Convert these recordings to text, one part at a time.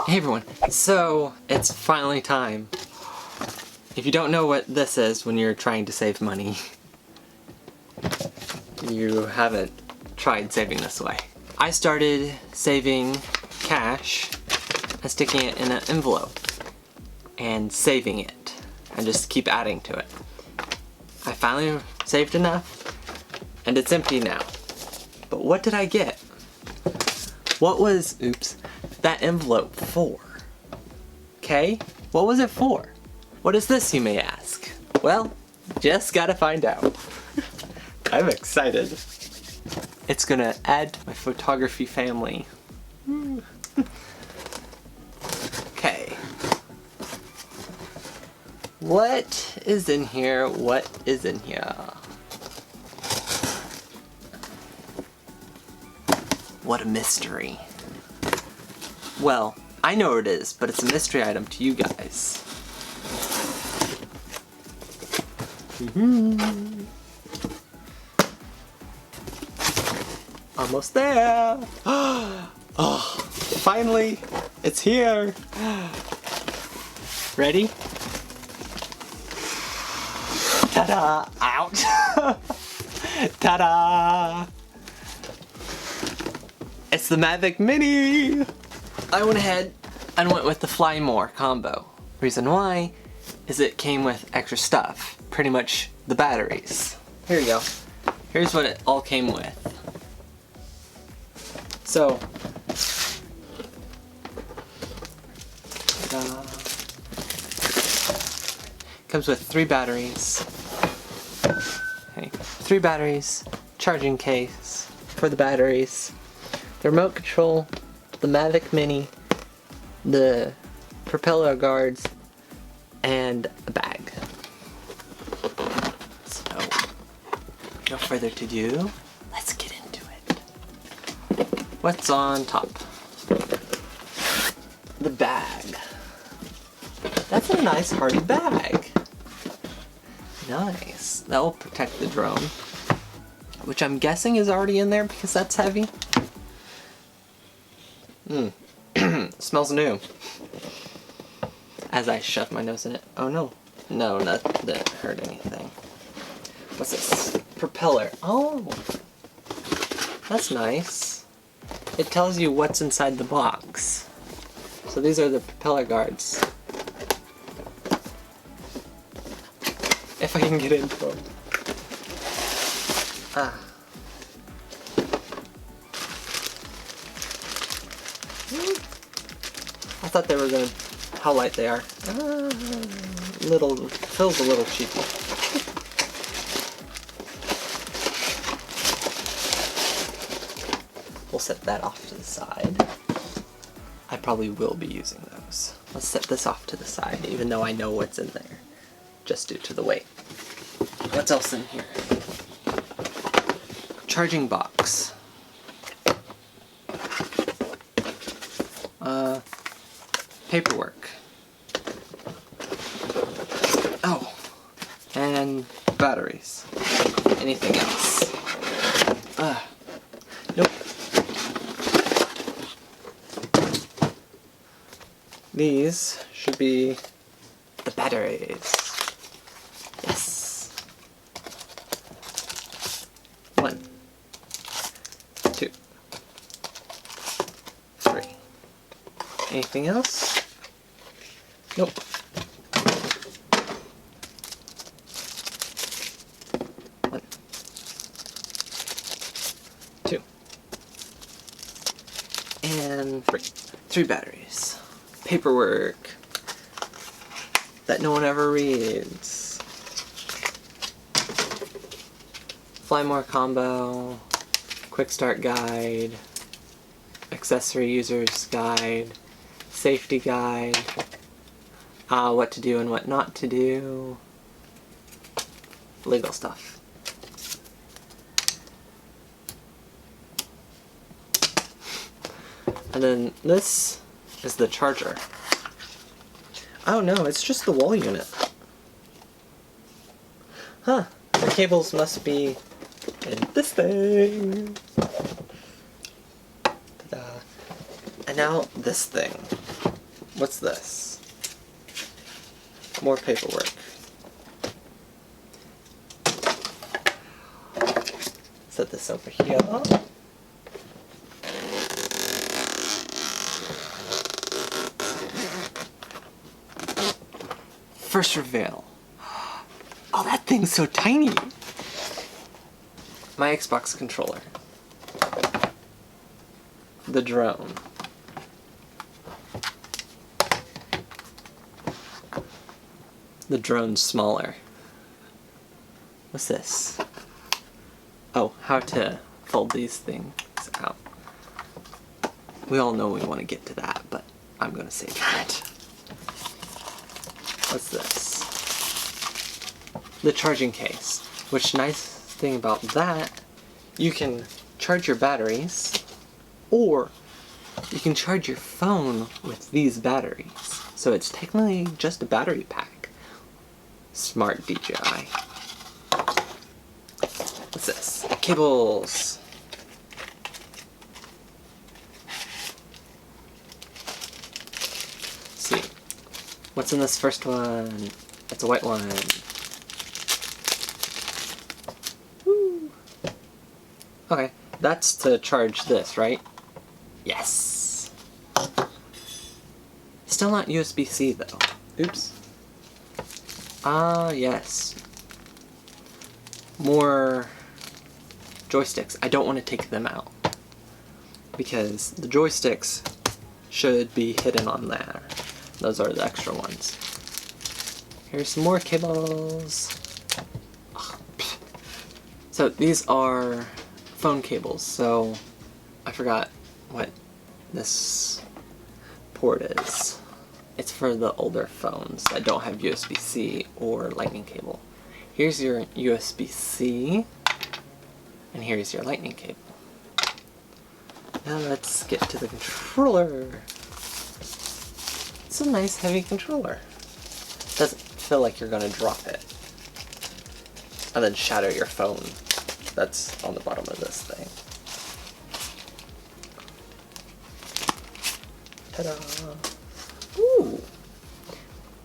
Hey everyone, so it's finally time. If you don't know what this is when you're trying to save money, you haven't tried saving this way. I started saving cash and sticking it in an envelope and saving it and just keep adding to it. I finally saved enough and it's empty now. But what did I get? What was, that envelope for? Okay, what was it for? What is this, you may ask? Well, just gotta find out. I'm excited. It's gonna add to my photography family. Okay. What is in here? What is in here? What a mystery. Well, I know what it is, but it's a mystery item to you guys. Almost there! Oh, finally! It's here! Ready? Ta-da! Ouch! Ta-da! It's the Mavic Mini! I went ahead and went with the Fly More combo. Reason why is it came with extra stuff. Pretty much the batteries. Here you go. Here's what it all came with. So, comes with 3 batteries. Okay, 3 batteries, charging case for the batteries, the remote control, the Mavic Mini, the propeller guards, and a bag. So, no further ado, let's get into it. What's on top? The bag. That's a nice hardy bag. Nice. That will protect the drone, which I'm guessing is already in there because that's heavy. Smells new. As I shove my nose in it. Oh no. No, that didn't hurt anything. What's this? Propeller. Oh. That's nice. It tells you what's inside the box. So these are the propeller guards. If I can get into them. Ah. I thought they were gonna, how light they are. Feels a little cheapy. We'll set that off to the side. I probably will be using those. Let's set this off to the side, even though I know what's in there, just due to the weight. What's else in here? Charging box. Paperwork. Oh, and batteries. Anything else? Nope. These should be the batteries. Yes. 1, 2, 3. Anything else? Nope. 1, 2, and 3. 3 batteries. Paperwork that no one ever reads. Fly More combo, quick start guide, accessory users guide, safety guide, what to do and what not to do, legal stuff. And then this is the charger. Oh no, it's just the wall unit. Huh, the cables must be in this thing. Ta-da. And now this thing. what's this? More paperwork. Set this over here. First reveal. Oh, that thing's so tiny! My Xbox controller. The drone. The drone's smaller. What's this? Oh, how to fold these things out. We all know we want to get to that, but I'm gonna save that. What's this? The charging case. Which, nice thing about that, you can charge your batteries, or you can charge your phone with these batteries. So it's technically just a battery pack. Smart DJI. What's this? Cables. Let's see. What's in this first one? It's a white one. Woo. Okay, that's to charge this, right? Yes. Still not USB-C though. Oops. Ah, yes. More joysticks. I don't want to take them out because the joysticks should be hidden on there. Those are the extra ones. Here's some more cables. Ugh. So these are phone cables. So I forgot what this port is. It's for the older phones that don't have USB-C or lightning cable. Here's your USB-C, and here's your lightning cable. Now let's get to the controller. It's a nice heavy controller. Doesn't feel like you're gonna drop it and then shatter your phone that's on the bottom of this thing. Ta-da! Ooh!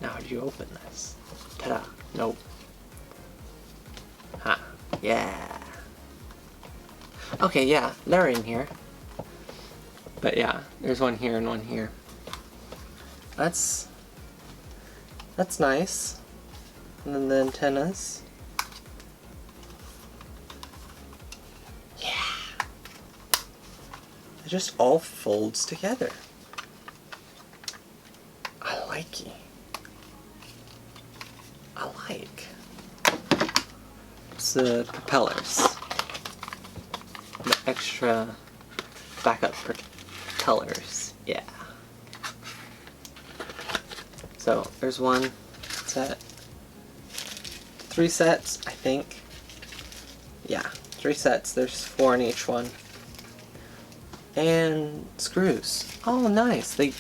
Now how do you open this? Ta-da! Nope. Huh. Yeah. Okay, yeah, they're in here. But yeah, there's one here and one here. That's nice. And then the antennas. Yeah. It just all folds together. I like it. I like. It's the propellers. The extra backup propellers. Yeah. So there's one set. 3 sets, I think. Yeah, 3 sets. There's 4 in each one. And screws. Oh, nice. They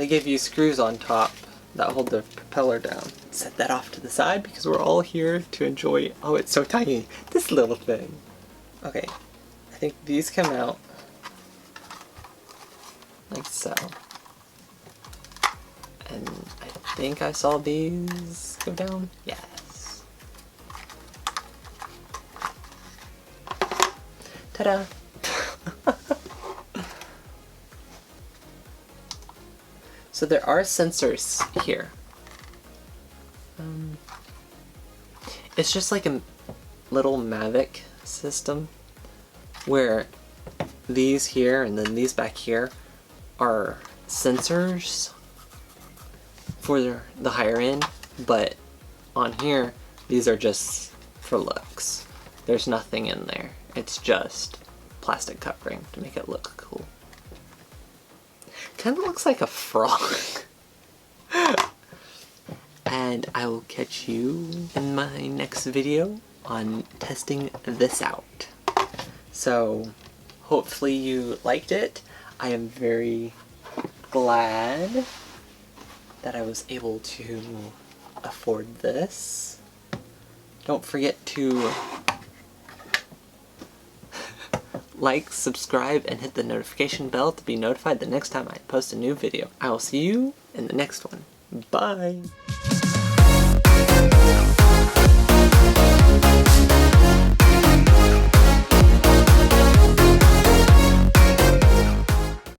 gave you screws on top that hold the propeller down. Set that off to the side because we're all here to enjoy. Oh, it's so tiny. This little thing. Okay, I think these come out like so. And I think I saw these go down. Yes. Ta-da! So there are sensors here. It's just like a little Mavic system where these here and then these back here are sensors for the higher end, but on here these are just for looks. There's nothing in there. It's just plastic covering to make it look cool. Kind of looks like a frog. And I will catch you in my next video on testing this out. So hopefully you liked it. I am very glad that I was able to afford this. Don't forget to like, subscribe, and hit the notification bell to be notified the next time I post a new video. I will see you in the next one. Bye!